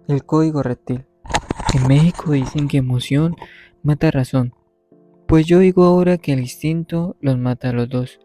El código reptil. En México dicen que emoción mata razón. Pues yo digo ahora que el instinto los mata a los dos.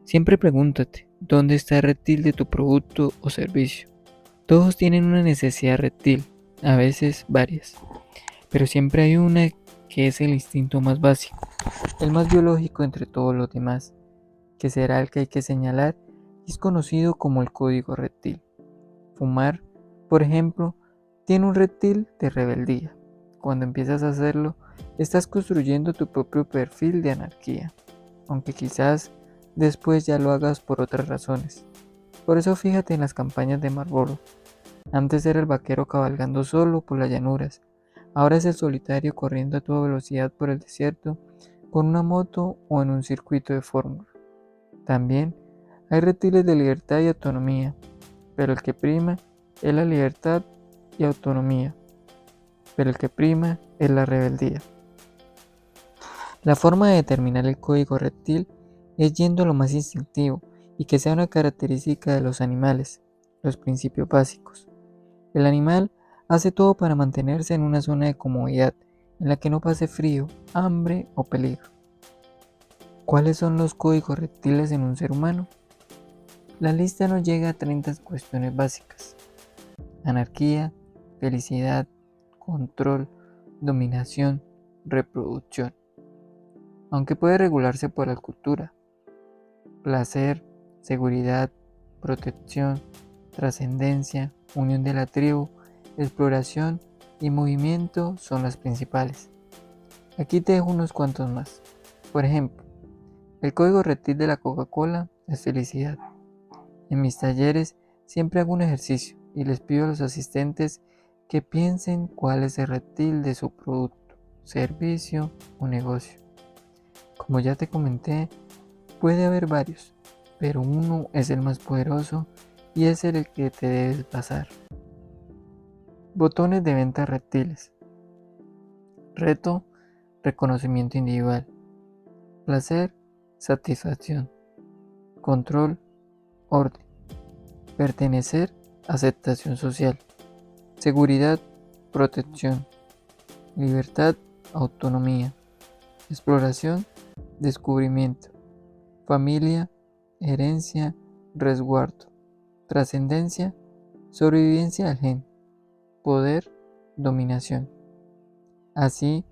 Siempre pregúntate, ¿dónde está el reptil de tu producto o servicio? Todos tienen una necesidad reptil, a veces varias, pero siempre hay una que es el instinto más básico, el más biológico entre todos los demás, que será el que hay que señalar y es conocido como el código reptil. Fumar, por ejemplo, tiene un reptil de rebeldía. Cuando empiezas a hacerlo, estás construyendo tu propio perfil de anarquía, aunque quizás después ya lo hagas por otras razones. Por eso fíjate en las campañas de Marlboro. Antes era el vaquero cabalgando solo por las llanuras, ahora es el solitario corriendo a toda velocidad por el desierto con una moto o en un circuito de fórmula. También hay reptiles de libertad y autonomía, pero el que prima es la libertad y autonomía, pero el que prima es la rebeldía. La forma de determinar el código reptil es yendo a lo más instintivo y que sea una característica de los animales, los principios básicos. El animal hace todo para mantenerse en una zona de comodidad en la que no pase frío, hambre o peligro. ¿Cuáles son los códigos reptiles en un ser humano? La lista no llega a 30 cuestiones básicas. Anarquía, felicidad, control, dominación, reproducción. Aunque puede regularse por la cultura. Placer, seguridad, protección, trascendencia, unión de la tribu, exploración y movimiento son las principales. Aquí te dejo unos cuantos más. Por ejemplo, el código reptil de la Coca-Cola es felicidad. En mis talleres siempre hago un ejercicio y les pido a los asistentes que piensen cuál es el reptil de su producto, servicio o negocio. Como ya te comenté, puede haber varios, pero uno es el más poderoso y es el que te debes basar. Botones de venta reptiles. Reto, reconocimiento individual. Placer, satisfacción. Control, orden. Pertenecer, aceptación social. Seguridad, protección. Libertad, autonomía. Exploración, descubrimiento. Familia, herencia, resguardo. Trascendencia, sobrevivencia al gen. Poder, dominación. Así,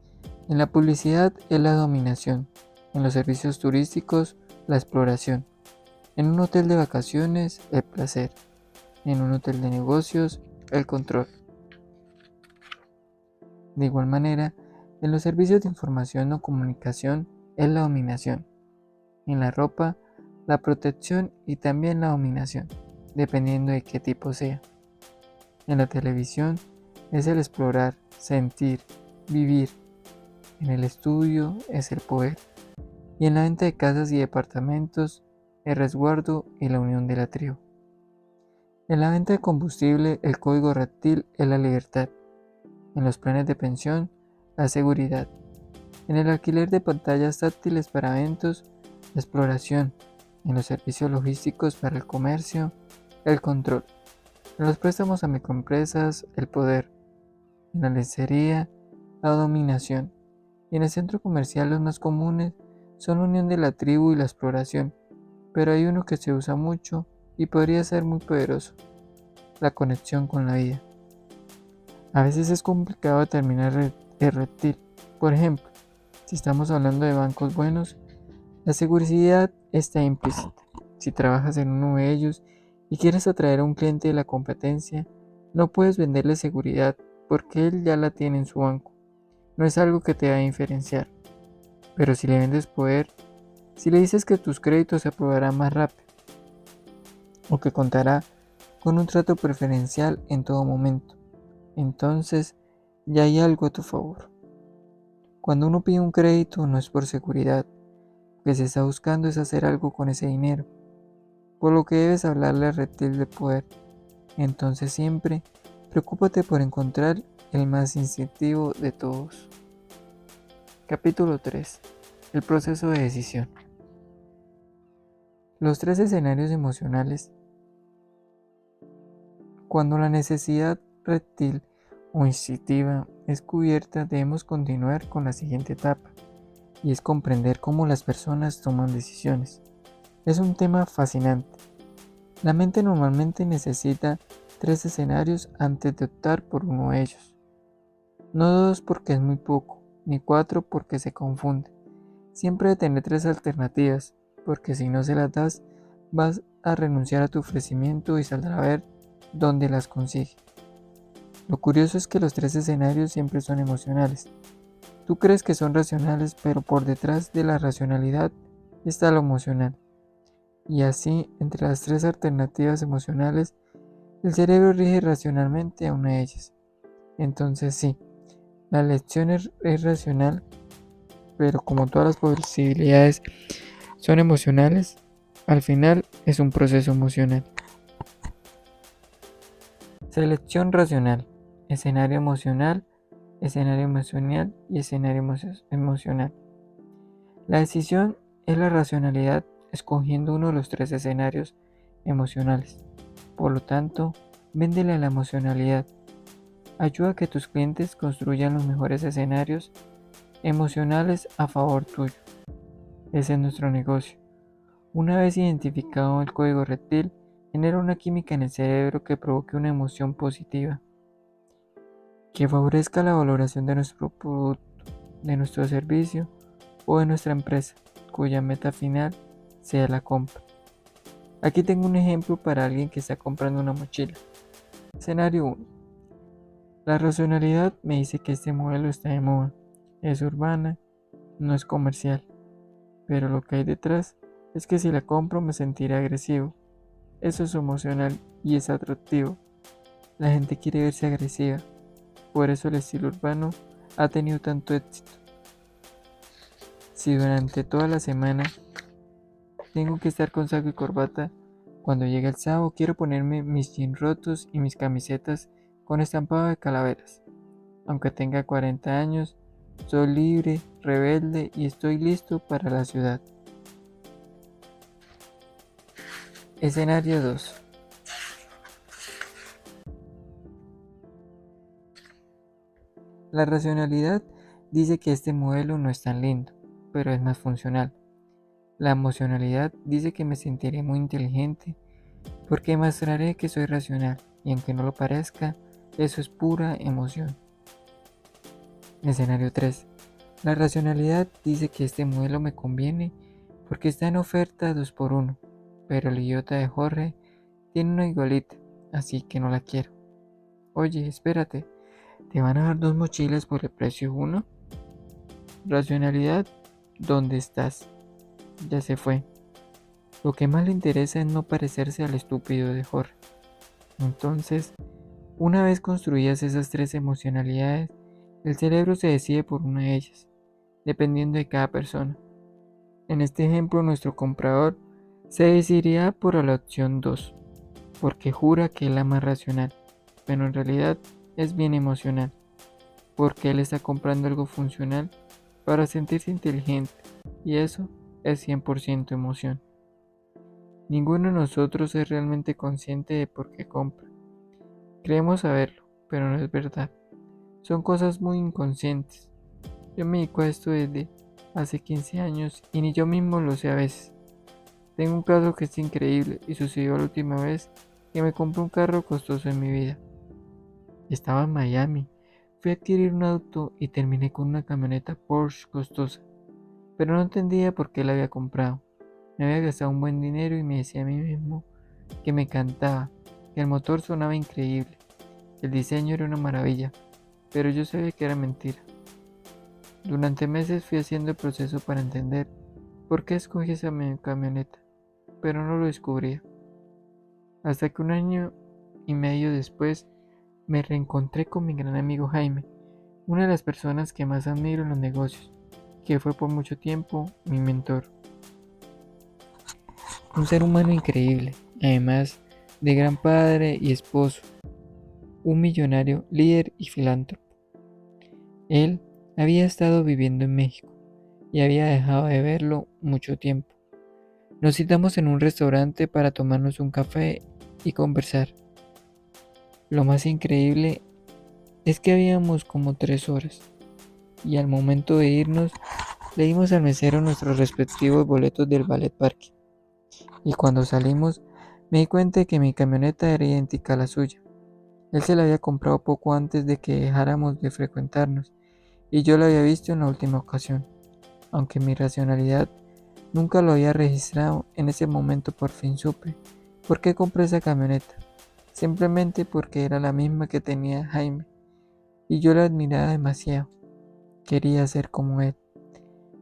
en la publicidad es la dominación, en los servicios turísticos la exploración, en un hotel de vacaciones el placer, en un hotel de negocios el control. De igual manera, en los servicios de información o comunicación es la dominación, en la ropa la protección y también la dominación, dependiendo de qué tipo sea. En la televisión es el explorar, sentir, vivir. En el estudio es el poder. Y en la venta de casas y departamentos, el resguardo y la unión de la tribu. En la venta de combustible, el código reptil es la libertad. En los planes de pensión, la seguridad. En el alquiler de pantallas táctiles para eventos, la exploración. En los servicios logísticos para el comercio, el control. En los préstamos a microempresas, el poder. En la lencería, la dominación. Y en el centro comercial los más comunes son la unión de la tribu y la exploración, pero hay uno que se usa mucho y podría ser muy poderoso, la conexión con la vida. A veces es complicado determinar el reptil. Por ejemplo, si estamos hablando de bancos buenos, la seguridad está implícita. Si trabajas en uno de ellos y quieres atraer a un cliente de la competencia, no puedes venderle seguridad porque él ya la tiene en su banco. No es algo que te va a diferenciar. Pero si le vendes poder, si le dices que tus créditos se aprobarán más rápido o que contará con un trato preferencial en todo momento, entonces ya hay algo a tu favor. Cuando uno pide un crédito no es por seguridad, lo que se está buscando es hacer algo con ese dinero, por lo que debes hablarle al reptil de poder. Entonces siempre preocúpate por encontrar el más instintivo de todos. Capítulo 3. El proceso de decisión. Los tres escenarios emocionales. Cuando la necesidad reptil o instintiva es cubierta, debemos continuar con la siguiente etapa, y es comprender cómo las personas toman decisiones. Es un tema fascinante. La mente normalmente necesita 3 escenarios antes de optar por uno de ellos. No 2 porque es muy poco, ni 4 porque se confunde. Siempre debe tener 3 alternativas, porque si no se las das, vas a renunciar a tu ofrecimiento y saldrá a ver dónde las consigue. Lo curioso es que los 3 escenarios siempre son emocionales. Tú crees que son racionales, pero por detrás de la racionalidad está lo emocional. Y así, entre las 3 alternativas emocionales, el cerebro rige racionalmente a una de ellas. Entonces sí, la elección es racional, pero como todas las posibilidades son emocionales, al final es un proceso emocional. Selección racional, escenario emocional y escenario emocional. La decisión es la racionalidad escogiendo uno de los 3 escenarios emocionales. Por lo tanto, véndele a la emocionalidad. Ayuda a que tus clientes construyan los mejores escenarios emocionales a favor tuyo. Ese es nuestro negocio. Una vez identificado el código reptil, genera una química en el cerebro que provoque una emoción positiva, que favorezca la valoración de nuestro producto, de nuestro servicio o de nuestra empresa, cuya meta final sea la compra. Aquí tengo un ejemplo para alguien que está comprando una mochila. Escenario 1. La racionalidad me dice que este modelo está de moda, es urbana, no es comercial, pero lo que hay detrás es que si la compro me sentiré agresivo. Eso es emocional y es atractivo. La gente quiere verse agresiva, por eso el estilo urbano ha tenido tanto éxito. Si durante toda la semana tengo que estar con saco y corbata, cuando llegue el sábado quiero ponerme mis jeans rotos y mis camisetas con estampado de calaveras. Aunque tenga 40 años, soy libre, rebelde y estoy listo para la ciudad. Escenario 2. La racionalidad dice que este modelo no es tan lindo, pero es más funcional. La emocionalidad dice que me sentiré muy inteligente porque demostraré que soy racional y aunque no lo parezca, eso es pura emoción. Escenario 3. La racionalidad dice que este modelo me conviene porque está en oferta 2x1, pero el idiota de Jorge tiene una igualita, así que no la quiero. Oye, espérate, ¿te van a dar 2 mochilas por el precio de 1? Racionalidad, ¿dónde estás? Ya se fue. Lo que más le interesa es no parecerse al estúpido de Jorge. Entonces, una vez construidas esas 3 emocionalidades, el cerebro se decide por una de ellas, dependiendo de cada persona. En este ejemplo, nuestro comprador se decidiría por la opción 2, porque jura que es la más racional, pero en realidad es bien emocional, porque él está comprando algo funcional para sentirse inteligente, y eso es 100% emoción. Ninguno de nosotros es realmente consciente de por qué compra. Creemos saberlo, pero no es verdad. Son cosas muy inconscientes. Yo me dedico a esto desde hace 15 años y ni yo mismo lo sé a veces. Tengo un caso que es increíble y sucedió la última vez que me compré un carro costoso en mi vida. Estaba en Miami, fui a adquirir un auto y terminé con una camioneta Porsche costosa, pero no entendía por qué la había comprado. Me había gastado un buen dinero y me decía a mí mismo que me encantaba, que el motor sonaba increíble, que el diseño era una maravilla, pero yo sabía que era mentira. Durante meses fui haciendo el proceso para entender por qué escogí esa camioneta, pero no lo descubría. Hasta que 1 año y medio después me reencontré con mi gran amigo Jaime, una de las personas que más admiro en los negocios, que fue por mucho tiempo mi mentor. Un ser humano increíble, además de gran padre y esposo, un millonario, líder y filántropo. Él había estado viviendo en México y había dejado de verlo mucho tiempo. Nos citamos en un restaurante para tomarnos un café y conversar. Lo más increíble Es que habíamos como 3 horas y al momento de irnos le dimos al mesero nuestros respectivos boletos del ballet parking. Y cuando salimos me di cuenta de que mi camioneta era idéntica a la suya. Él se la había comprado poco antes de que dejáramos de frecuentarnos y yo la había visto en la última ocasión. Aunque mi racionalidad nunca lo había registrado, en ese momento por fin supe por qué compré esa camioneta. Simplemente porque era la misma que tenía Jaime y yo la admiraba demasiado. Quería ser como él.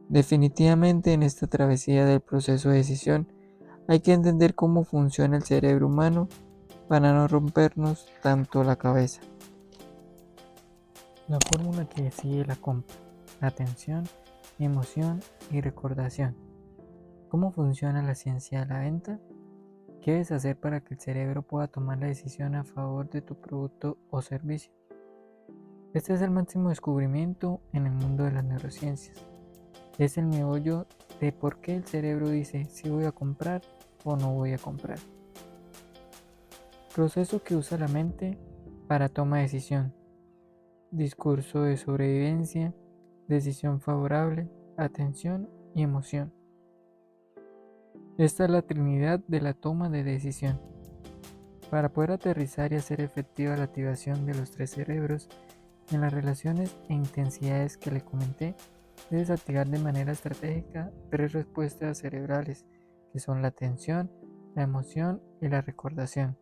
Definitivamente en esta travesía del proceso de decisión hay que entender cómo funciona el cerebro humano para no rompernos tanto la cabeza. La fórmula que sigue la compra: atención, emoción y recordación. ¿Cómo funciona la ciencia de la venta? ¿Qué debes hacer para que el cerebro pueda tomar la decisión a favor de tu producto o servicio? Este es el máximo descubrimiento en el mundo de las neurociencias. Es el meollo de por qué el cerebro dice si voy a comprar o no voy a comprar. Proceso que usa la mente para toma de decisión. Discurso de sobrevivencia, decisión favorable, atención y emoción. Esta es la trinidad de la toma de decisión. Para poder aterrizar y hacer efectiva la activación de los 3 cerebros en las relaciones e intensidades que le comenté, debes activar de manera estratégica 3 respuestas cerebrales, que son la atención, la emoción y la recordación,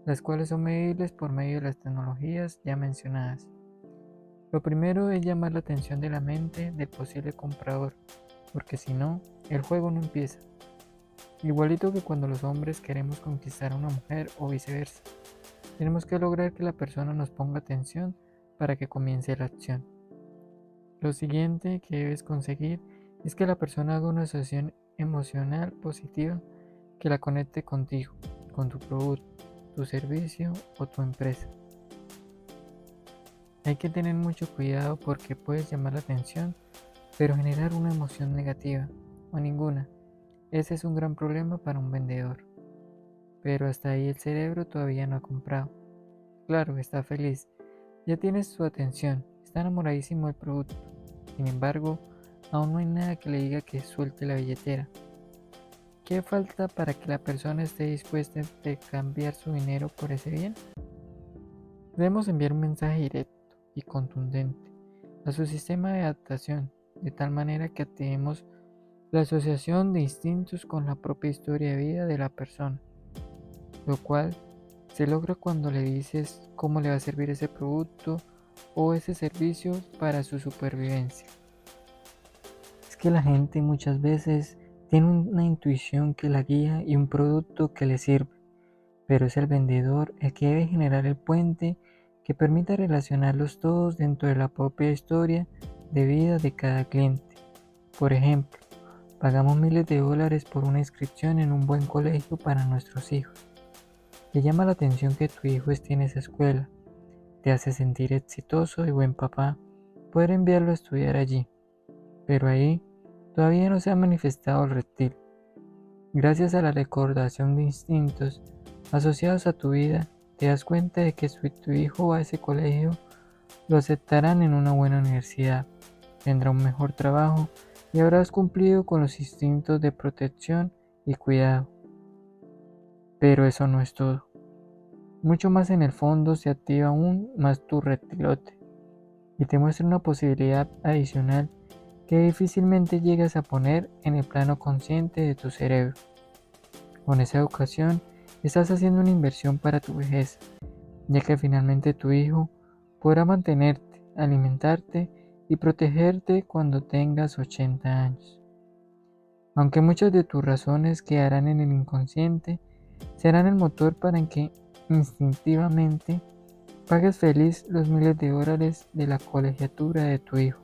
las cuales son medibles por medio de las tecnologías ya mencionadas. Lo primero es llamar la atención de la mente del posible comprador, porque si no, el juego no empieza. Igualito que cuando los hombres queremos conquistar a una mujer o viceversa. Tenemos que lograr que la persona nos ponga atención para que comience la acción. Lo siguiente que debes conseguir es que la persona haga una asociación emocional positiva que la conecte contigo, con tu producto, tu servicio o tu empresa. Hay que tener mucho cuidado porque puedes llamar la atención, pero generar una emoción negativa o ninguna. Ese es un gran problema para un vendedor. Pero hasta ahí el cerebro todavía no ha comprado. Claro, está feliz, ya tienes su atención, está enamoradísimo del producto. Sin embargo, aún no hay nada que le diga que suelte la billetera. ¿Qué falta para que la persona esté dispuesta a cambiar su dinero por ese bien? Debemos enviar un mensaje directo y contundente a su sistema de adaptación, de tal manera que activemos la asociación de instintos con la propia historia de vida de la persona, lo cual se logra cuando le dices cómo le va a servir ese producto o ese servicio para su supervivencia. Es que la gente muchas veces tiene una intuición que la guía y un producto que le sirve, pero es el vendedor el que debe generar el puente que permita relacionarlos todos dentro de la propia historia de vida de cada cliente. Por ejemplo, pagamos miles de dólares por una inscripción en un buen colegio para nuestros hijos. Te llama la atención que tu hijo esté en esa escuela. Te hace sentir exitoso y buen papá poder enviarlo a estudiar allí. Pero ahí todavía no se ha manifestado el reptil. Gracias a la recordación de instintos asociados a tu vida, te das cuenta de que si tu hijo va a ese colegio, lo aceptarán en una buena universidad, tendrá un mejor trabajo y habrás cumplido con los instintos de protección y cuidado. Pero eso no es todo. Mucho más en el fondo se activa aún más tu reptilote y te muestra una posibilidad adicional que difícilmente llegas a poner en el plano consciente de tu cerebro. Con esa educación estás haciendo una inversión para tu vejez, ya que finalmente tu hijo podrá mantenerte, alimentarte y protegerte cuando tengas 80 años. Aunque muchas de tus razones quedarán en el inconsciente, serán el motor para que instintivamente pagues feliz los miles de dólares de la colegiatura de tu hijo,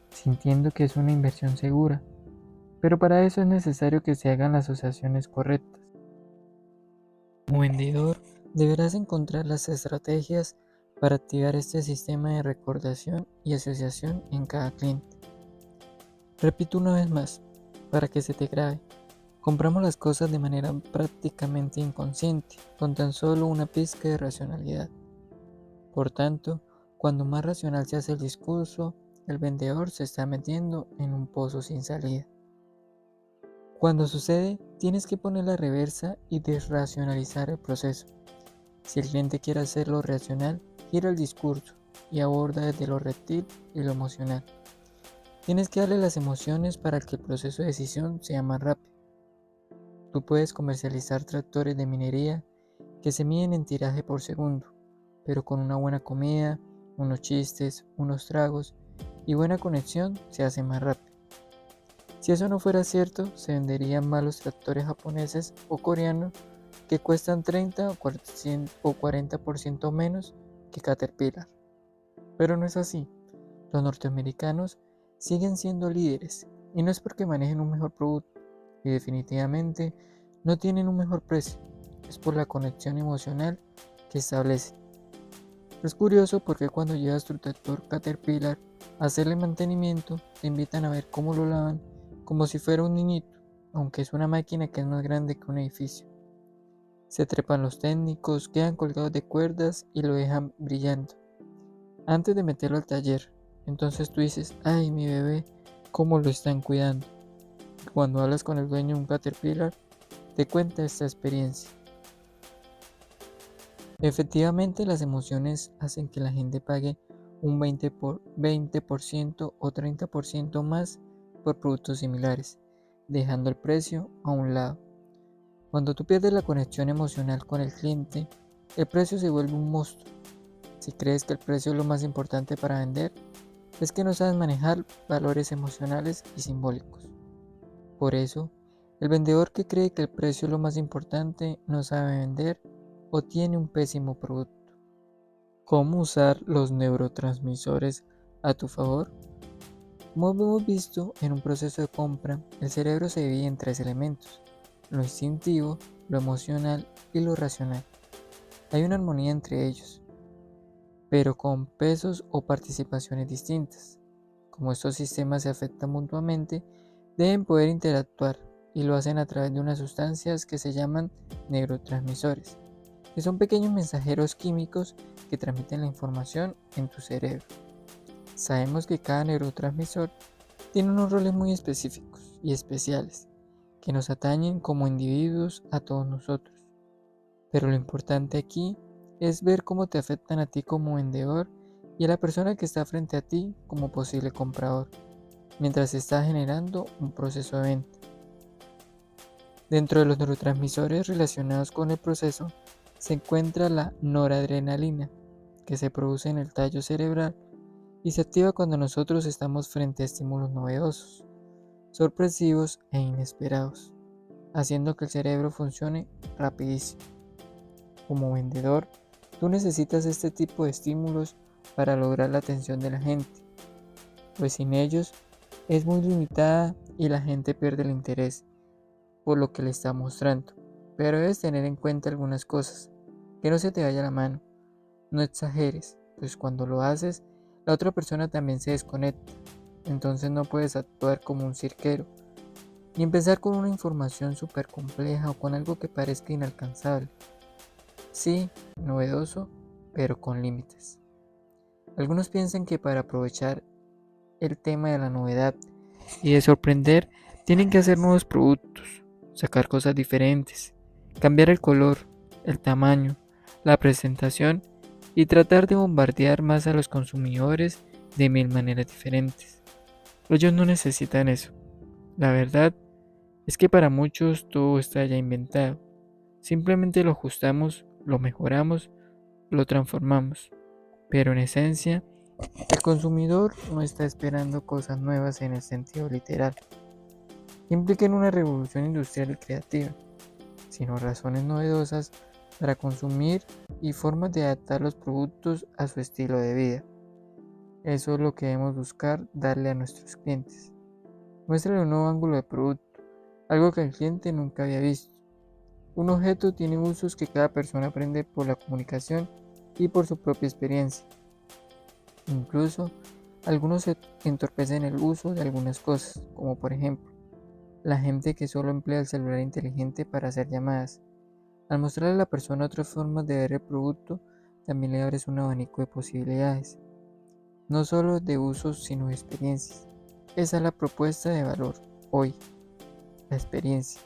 sintiendo que es una inversión segura, pero para eso es necesario que se hagan las asociaciones correctas. Como vendedor, deberás encontrar las estrategias para activar este sistema de recordación y asociación en cada cliente. Repito una vez más, para que se te grabe. Compramos las cosas de manera prácticamente inconsciente, con tan solo una pizca de racionalidad. Por tanto, Cuando más racional se hace el discurso, el vendedor se está metiendo en un pozo sin salida. Cuando sucede, tienes que poner la reversa y desracionalizar el proceso. Si el cliente quiere hacerlo racional, gira el discurso y aborda desde lo reptil y lo emocional. Tienes que darle las emociones para que el proceso de decisión sea más rápido. Tú puedes comercializar tractores de minería que se miden en tiraje por segundo, pero con una buena comida, unos chistes, unos tragos y buena conexión se hace más rápido. Si eso no fuera cierto, se venderían más los tractores japoneses o coreanos que cuestan 30 o 40% menos que Caterpillar. Pero no es así. Los norteamericanos siguen siendo líderes y no es porque manejen un mejor producto y definitivamente no tienen un mejor precio, es por la conexión emocional que establecen. Es curioso porque cuando llevas tu tractor Caterpillar a hacerle mantenimiento, te invitan a ver cómo lo lavan como si fuera un niñito, aunque es una máquina que es más grande que un edificio. Se trepan los técnicos, quedan colgados de cuerdas y lo dejan brillando antes de meterlo al taller. Entonces tú dices, ay, mi bebé, cómo lo están cuidando. Y cuando hablas con el dueño de un Caterpillar, te cuenta esta experiencia. Efectivamente, las emociones hacen que la gente pague un 20% o 30% más por productos similares, dejando el precio a un lado. Cuando tú pierdes la conexión emocional con el cliente, el precio se vuelve un monstruo. Si crees que el precio es lo más importante para vender, es que no sabes manejar valores emocionales y simbólicos. Por eso, el vendedor que cree que el precio es lo más importante no sabe vender o tiene un pésimo producto. ¿Cómo usar los neurotransmisores a tu favor? Como hemos visto en un proceso de compra, el cerebro se divide en tres elementos: lo instintivo, lo emocional y lo racional. Hay una armonía entre ellos, pero con pesos o participaciones distintas. Como estos sistemas se afectan mutuamente, deben poder interactuar y lo hacen a través de unas sustancias que se llaman neurotransmisores, que son pequeños mensajeros químicos que transmiten la información en tu cerebro. Sabemos que cada neurotransmisor tiene unos roles muy específicos y especiales que nos atañen como individuos a todos nosotros. Pero lo importante aquí es ver cómo te afectan a ti como vendedor y a la persona que está frente a ti como posible comprador, mientras se está generando un proceso de venta. Dentro de los neurotransmisores relacionados con el proceso se encuentra la noradrenalina, que se produce en el tallo cerebral y se activa cuando nosotros estamos frente a estímulos novedosos, sorpresivos e inesperados, haciendo que el cerebro funcione rapidísimo. Como vendedor, tú necesitas este tipo de estímulos para lograr la atención de la gente, pues sin ellos es muy limitada y la gente pierde el interés por lo que le está mostrando. Pero debes tener en cuenta algunas cosas, que no se te vaya la mano, no exageres, pues cuando lo haces, la otra persona también se desconecta, entonces no puedes actuar como un cirquero, ni empezar con una información súper compleja o con algo que parezca inalcanzable. Sí, novedoso, pero con límites. Algunos piensan que para aprovechar el tema de la novedad y de sorprender, tienen que hacer nuevos productos, sacar cosas diferentes, cambiar el color, el tamaño, la presentación y tratar de bombardear más a los consumidores de mil maneras diferentes. Ellos no necesitan eso. La verdad es que para muchos todo está ya inventado. Simplemente lo ajustamos, lo mejoramos, lo transformamos. Pero en esencia, el consumidor no está esperando cosas nuevas en el sentido literal, que impliquen una revolución industrial y creativa, sino razones novedosas para consumir y formas de adaptar los productos a su estilo de vida. Eso es lo que debemos buscar darle a nuestros clientes. Muéstrale un nuevo ángulo de producto, algo que el cliente nunca había visto. Un objeto tiene usos que cada persona aprende por la comunicación y por su propia experiencia. Incluso, algunos se entorpecen el uso de algunas cosas, como por ejemplo, la gente que solo emplea el celular inteligente para hacer llamadas. Al mostrarle a la persona otras formas de ver el producto, también le abres un abanico de posibilidades. no solo de usos sino de experiencias. Esa es la propuesta de valor hoy, la experiencia.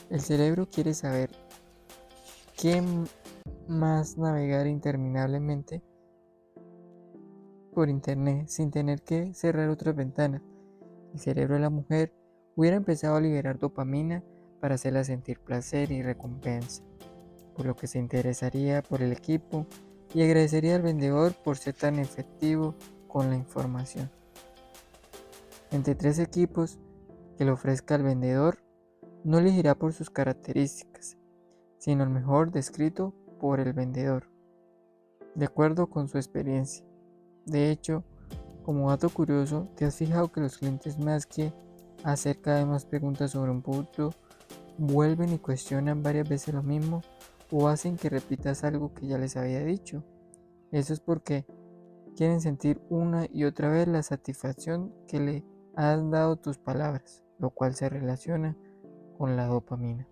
El cerebro quiere saber qué más navegar interminablemente por internet sin tener que cerrar otras ventanas. El cerebro de la mujer hubiera empezado a liberar dopamina para hacerla sentir placer y recompensa, por lo que se interesaría por el equipo y agradecería al vendedor por ser tan efectivo con la información. Entre tres equipos que le ofrezca el vendedor, no elegirá por sus características, sino el mejor descrito por el vendedor, de acuerdo con su experiencia. De hecho, como dato curioso, ¿te has fijado que los clientes, más que hacer cada vez más preguntas sobre un producto, vuelven y cuestionan varias veces lo mismo o hacen que repitas algo que ya les había dicho? Eso es porque quieren sentir una y otra vez la satisfacción que le has dado tus palabras, lo cual se relaciona con la dopamina.